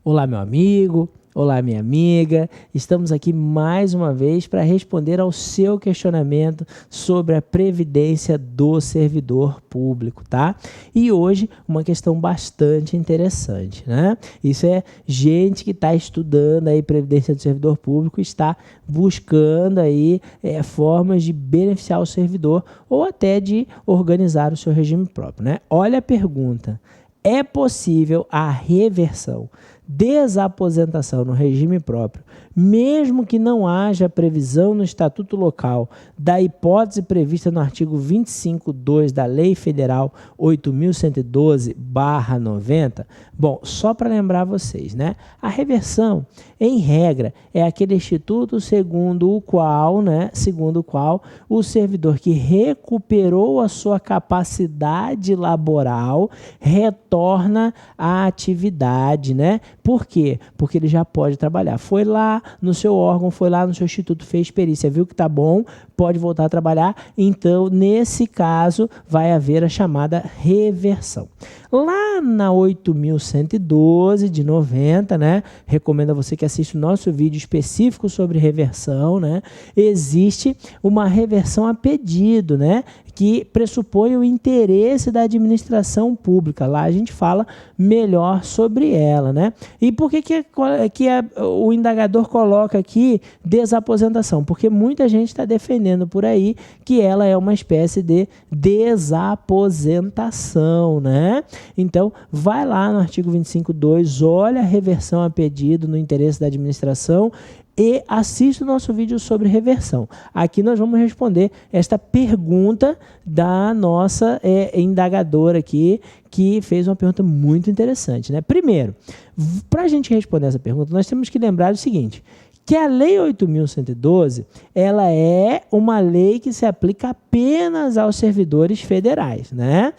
Olá, meu amigo. Olá, minha amiga. Estamos aqui mais uma vez para responder ao seu questionamento sobre a previdência do servidor público, tá? E hoje uma questão bastante interessante, né? Isso é gente que está estudando aí previdência do servidor público, está buscando aí formas de beneficiar o servidor ou até de organizar o seu regime próprio, né? Olha a pergunta. É possível a reversão, desaposentação no regime próprio, mesmo que não haja previsão no Estatuto Local da hipótese prevista no artigo 25.2 da Lei Federal 8.112/90? Bom, só para lembrar vocês, né? A reversão, em regra, é aquele instituto segundo o qual o servidor que recuperou a sua capacidade laboral retorna à atividade, né? Por quê? Porque ele já pode trabalhar. Foi lá no seu órgão, foi lá no seu instituto, fez perícia, viu que tá bom, pode voltar a trabalhar. Então, nesse caso, vai haver a chamada reversão. Lá na 8.112 de 90, né? Recomendo a você que assista o nosso vídeo específico sobre reversão, né? Existe uma reversão a pedido, né? Que pressupõe o interesse da administração pública. Lá a gente fala melhor sobre ela, né? E por que o indagador coloca aqui desaposentação? Porque muita gente está defendendo por aí que ela é uma espécie de desaposentação, né? Então, vai lá no artigo 25.2, olha a reversão a pedido no interesse da administração e assista o nosso vídeo sobre reversão. Aqui nós vamos responder esta pergunta da nossa indagadora aqui, que fez uma pergunta muito interessante, né? Primeiro, para a gente responder essa pergunta, nós temos que lembrar o seguinte, que a Lei 8.112, ela é uma lei que se aplica apenas aos servidores federais, né?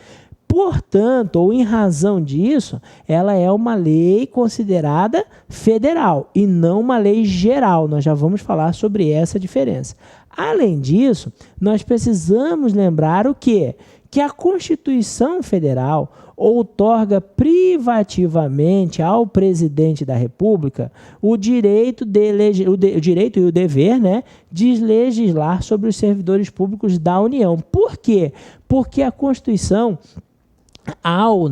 Portanto, ou em razão disso, ela é uma lei considerada federal e não uma lei geral. Nós já vamos falar sobre essa diferença. Além disso, nós precisamos lembrar o quê? Que a Constituição Federal outorga privativamente ao presidente da República o direito e o dever, né, de legislar sobre os servidores públicos da União. Por quê? Porque a Constituição, ao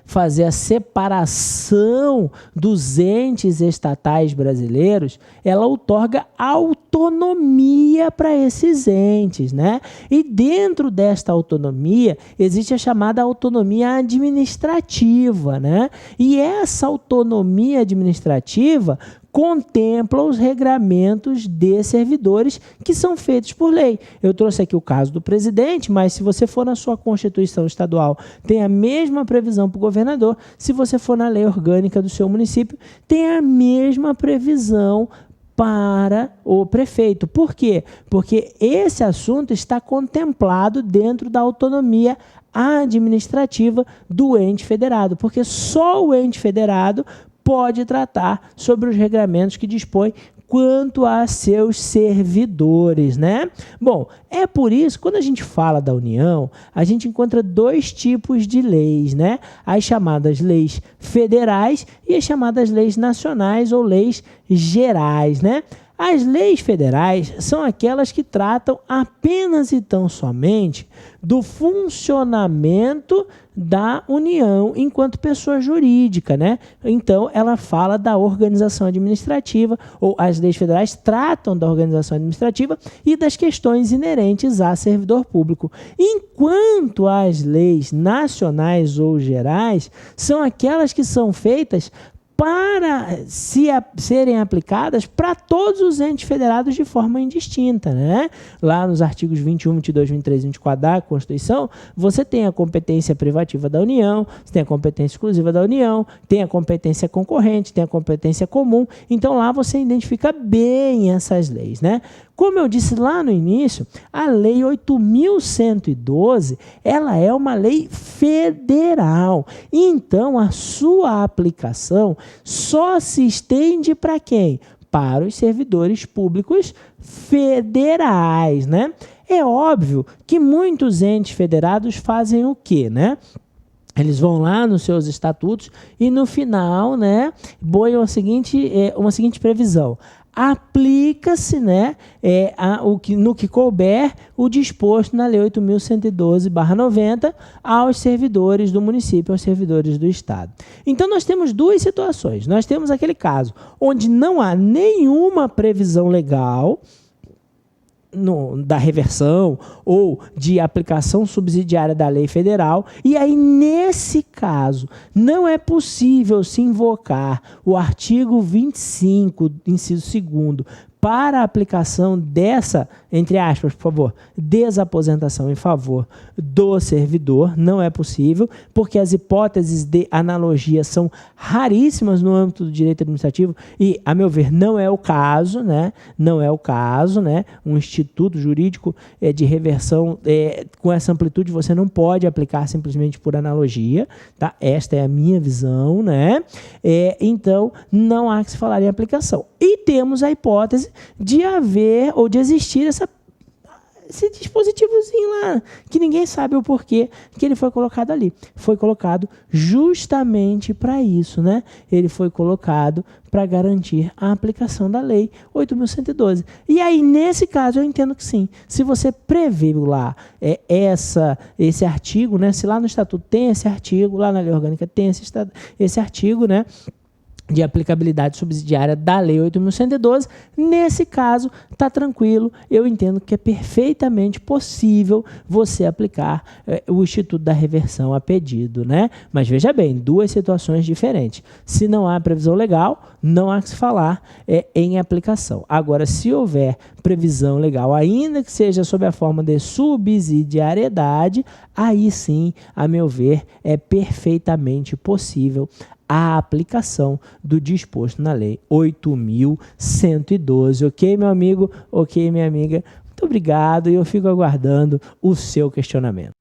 fazer a separação dos entes estatais brasileiros, ela outorga autonomia para esses entes, né? E dentro desta autonomia existe a chamada autonomia administrativa, né? E essa autonomia administrativa contempla os regramentos de servidores que são feitos por lei. Eu trouxe aqui o caso do presidente, mas se você for na sua Constituição estadual, tem a mesma previsão para o governador. Se você for na lei orgânica do seu município, tem a mesma previsão para o prefeito. Por quê? Porque esse assunto está contemplado dentro da autonomia administrativa do ente federado, porque só o ente federado pode tratar sobre os regramentos que dispõe quanto a seus servidores, né? Bom, é por isso, quando a gente fala da União, a gente encontra dois tipos de leis, né? As chamadas leis federais e as chamadas leis nacionais ou leis gerais, né? As leis federais são aquelas que tratam apenas e tão somente do funcionamento da União enquanto pessoa jurídica, né? Então, ela fala da organização administrativa, ou as leis federais tratam da organização administrativa e das questões inerentes a servidor público. Enquanto as leis nacionais ou gerais são aquelas que são feitas para serem aplicadas para todos os entes federados de forma indistinta, né? Lá nos artigos 21, 22, 23 e 24 da Constituição, você tem a competência privativa da União, você tem a competência exclusiva da União, tem a competência concorrente, tem a competência comum. Então, lá você identifica bem essas leis, né? Como eu disse lá no início, a Lei 8.112, ela é uma lei federal. Então, a sua aplicação só se estende para quem? Para os servidores públicos federais, né? É óbvio que muitos entes federados fazem o quê, né? Eles vão lá nos seus estatutos e no final, né, põem uma seguinte previsão. Aplica-se, né, no que couber o disposto na Lei 8.112/90 aos servidores do município, aos servidores do Estado. Então, nós temos duas situações. Nós temos aquele caso onde não há nenhuma previsão legal da reversão ou de aplicação subsidiária da lei federal, e aí, nesse caso, não é possível se invocar o artigo 25, inciso 2º, para a aplicação dessa, entre aspas, por favor, desaposentação em favor do servidor. Não é possível, porque as hipóteses de analogia são raríssimas no âmbito do direito administrativo e, a meu ver, não é o caso, né? Não é o caso, né? Um instituto jurídico de reversão com essa amplitude você não pode aplicar simplesmente por analogia, tá? Esta é a minha visão, né? Então, não há que se falar em aplicação. E temos a hipótese de haver ou de existir esse dispositivozinho lá, que ninguém sabe o porquê que ele foi colocado ali. Foi colocado justamente para isso, né? Ele foi colocado para garantir a aplicação da Lei 8.112. E aí, nesse caso, eu entendo que sim. Se você prevê lá esse artigo, né? Se lá no Estatuto tem esse artigo, lá na Lei Orgânica tem esse artigo, né, de aplicabilidade subsidiária da Lei 8.112, nesse caso, está tranquilo, eu entendo que é perfeitamente possível você aplicar o Instituto da Reversão a pedido, né? Mas veja bem, duas situações diferentes. Se não há previsão legal, não há que se falar em aplicação. Agora, se houver previsão legal, ainda que seja sob a forma de subsidiariedade, aí sim, a meu ver, é perfeitamente possível a aplicação do disposto na Lei 8.112. Ok, meu amigo? Ok, minha amiga? Muito obrigado e eu fico aguardando o seu questionamento.